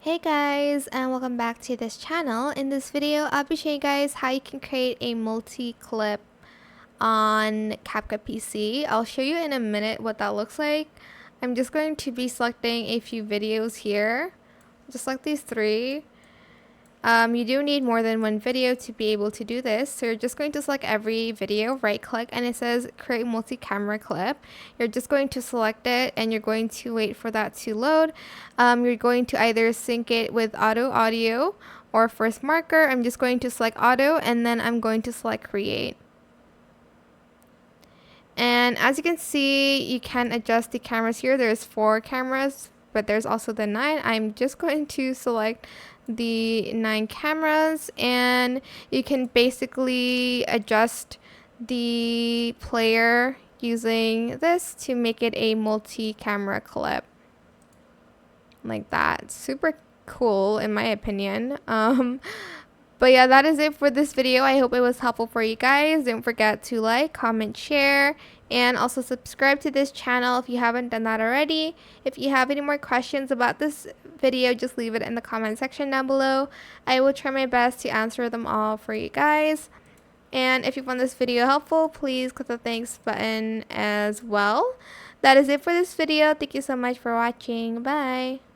Hey guys, and welcome back to this channel. In this video, I'll be showing you guys how you can create a multi-clip on CapCut PC. I'll show you in a minute what that looks like. I'm just going to be selecting a few videos here, just like these three. You do need more than one video to be able to do this. So you're just going to select every video, right click, and it says create multi-camera clip. You're just going to select it and you're going to wait for that to load. You're going to either sync it with auto audio or first marker. I'm just going to select auto and then I'm going to select create. And as you can see, you can adjust the cameras here. There's 4 cameras, but there's also the 9. I'm just going to select the 9 cameras, and you can basically adjust the player using this to make it a multi-camera clip like that. Super cool in my opinion. But yeah, that is it for this video. I hope it was helpful for you guys. Don't forget to like, comment, share, and also subscribe to this channel if you haven't done that already. If you have any more questions about this video, just leave it in the comment section down below. I will try my best to answer them all for you guys. And if you found this video helpful, please click the thanks button as well. That is it for this video. Thank you so much for watching. Bye.